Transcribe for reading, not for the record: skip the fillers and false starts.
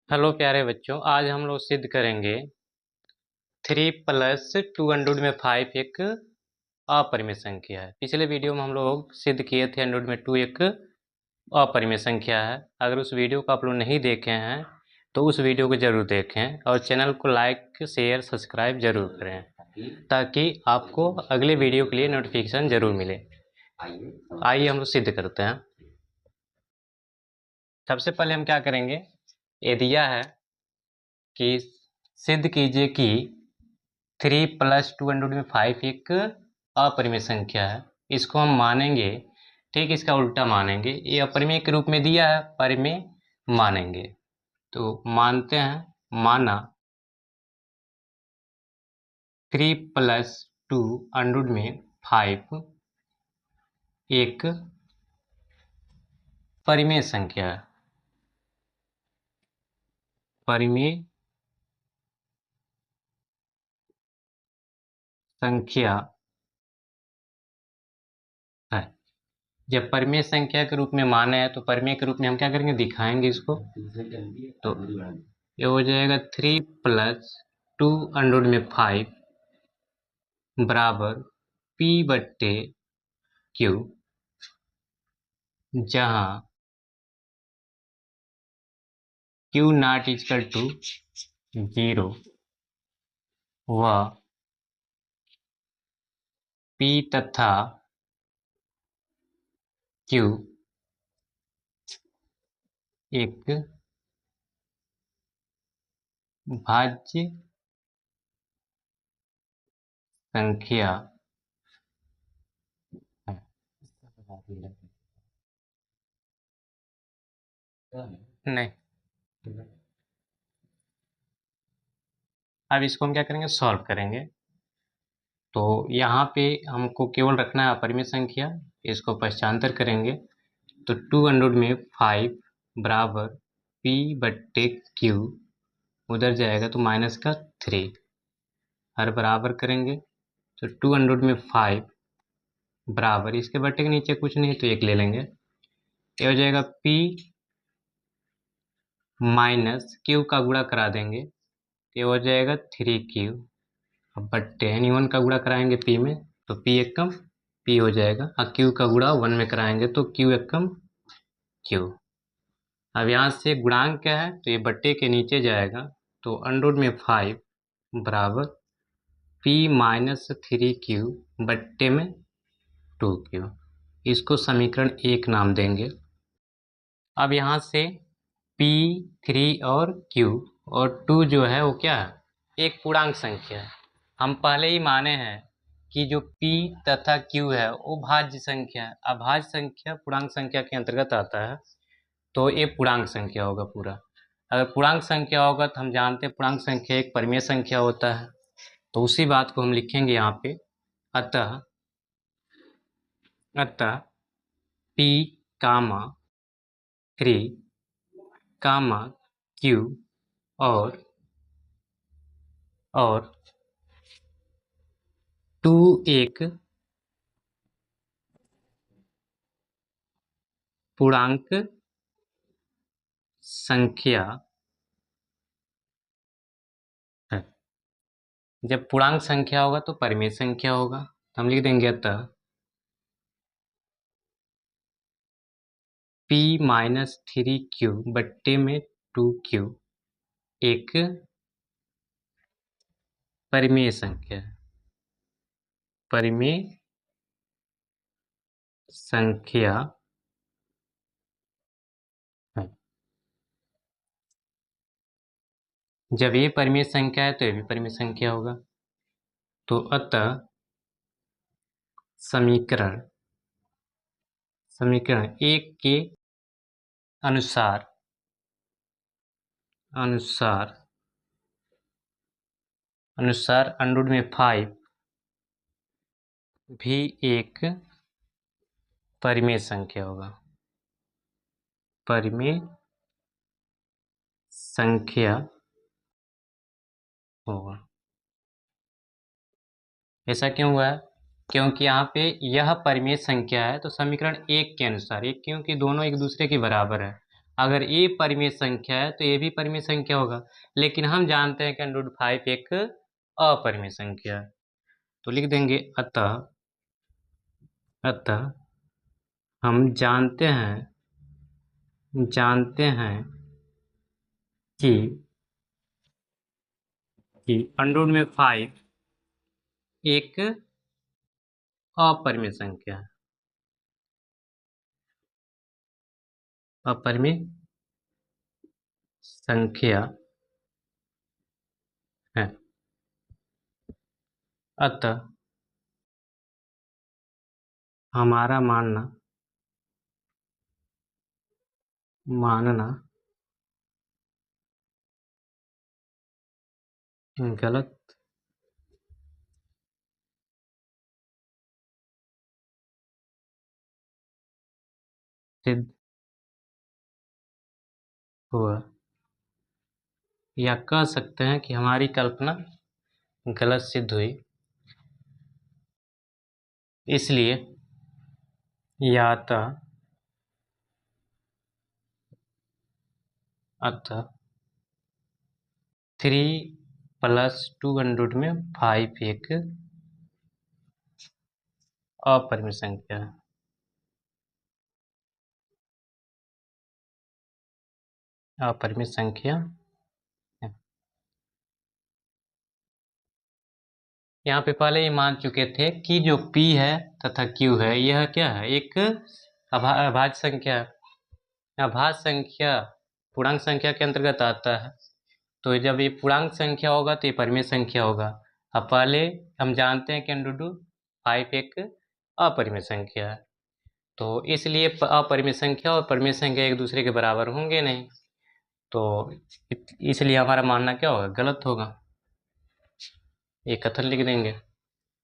Hello प्यारे बच्चों, आज हम लोग सिद्ध करेंगे 3 + 200 में 5 एक अपरिमेय संख्या है। पिछले वीडियो में हम लोग सिद्ध किए थे 100 में 2 एक अपरिमेय संख्या है। अगर उस वीडियो को आप लोग नहीं देखे हैं तो उस वीडियो को जरूर देखें और चैनल को लाइक शेयर सब्सक्राइब जरूर करें ताकि आपको अगले वीडियो के लिए नोटिफिकेशन जरूर मिले। आइए हम लोग सिद्ध करते हैं। सबसे पहले हम क्या करेंगे, ये दिया है कि सिद्ध कीजिए कि 3 + 200 में 5 एक अपरिमेय संख्या है। इसको हम मानेंगे, ठीक इसका उल्टा मानेंगे। ये अपरिमेय के रूप में दिया है, परिमेय मानेंगे। तो मानते हैं, माना 3 + 200 में 5 एक परिमेय संख्या है। परिमेय संख्या है। जब परिमेय संख्या के रूप में माने हैं तो परिमेय के रूप में हम क्या करेंगे, दिखाएंगे इसको। तो ये हो जाएगा 3 + 200 में 5 बराबर P/Q, जहाँ Q ≠ 0 व P तथा Q एक भाज्य संख्या है। नहीं, अब इसको हम क्या करेंगे, सॉल्व करेंगे। तो यहाँ पे हमको केवल रखना है अपरिमेय संख्या, इसको पश्चांतर करेंगे। तो 200 में 5 बराबर P/Q, उधर जाएगा तो -3 हर बराबर करेंगे। तो 200 में 5 बराबर, इसके बट्टे के नीचे कुछ नहीं तो एक ले लेंगे। ये हो जाएगा P माइनस Q का गुणा करा देंगे, ये हो जाएगा 3Q। अब बट्टे यानी 1 का गुणा कराएंगे P में तो P एकम P हो जाएगा, और Q का गुणा 1 में कराएंगे तो Q एकम Q। अब यहाँ से गुणांक क्या है तो ये बट्टे के नीचे जाएगा, तो 100 में 5 बराबर P - 3Q बट्टे में 2Q। इसको समीकरण 1 नाम देंगे। अब यहाँ से P, 3 और Q और 2 जो है वो क्या है, एक पूर्णांक संख्या है। हम पहले ही माने हैं कि जो P तथा Q है वो भाज्य संख्या है। अभाज्य संख्या पूर्णांक संख्या के अंतर्गत आता है, तो ये पूर्णांक संख्या होगा पूरा। अगर पूर्णांक संख्या होगा तो हम जानते हैं पूर्णांक संख्या एक परिमेय संख्या होता है, तो उसी बात को हम लिखेंगे यहाँ पे। अतः P, 3, Q और 2 एक पूर्णांक संख्या है। जब पूर्णांक संख्या होगा तो परिमेय संख्या होगा, तो हम लिख देंगे अतः P - 3Q बट्टे में 2Q एक परिमेय संख्या है। परिमेय संख्या है। जब ये परिमेय संख्या है तो ये भी परिमेय संख्या होगा। तो अतः समीकरण 1 के अनुसार अंडर में 5 भी एक परिमेय संख्या होगा। परिमेय संख्या होगा। ऐसा क्यों हुआ है, क्योंकि यहाँ पे यह परिमेय संख्या है, तो समीकरण 1 के अनुसार, एक क्योंकि दोनों एक दूसरे के बराबर है। अगर ए परिमेय संख्या है तो ये भी परिमेय संख्या होगा, लेकिन हम जानते हैं कि √5 एक अपरिमेय संख्या है। तो लिख देंगे अतः हम जानते हैं कि √5 एक अपरिमेय संख्या है। अपरिमेय संख्या है। अतः हमारा मानना गलत सिद्ध हुआ, या कह सकते हैं कि हमारी कल्पना गलत सिद्ध हुई। इसलिए या अतः 3 + 200 में 5 एक अपरिमेय संख्या है। अपरिमेय संख्या है। यहाँ पे पहले ही मान चुके थे कि जो P है तथा Q है यह क्या है, एक अभाज्य संख्या है। अभाज्य संख्या पूर्णांक संख्या के अंतर्गत आता है, तो जब ये पूर्णांक संख्या होगा तो ये परिमेय संख्या होगा। अब पहले हम जानते हैं कि √5 एक अपरिमेय संख्या है, तो इसलिए अपरिमेय संख्या और परिमेय संख्या एक दूसरे के बराबर होंगे नहीं, तो इसलिए हमारा मानना क्या होगा, गलत होगा। ये कथन लिख देंगे।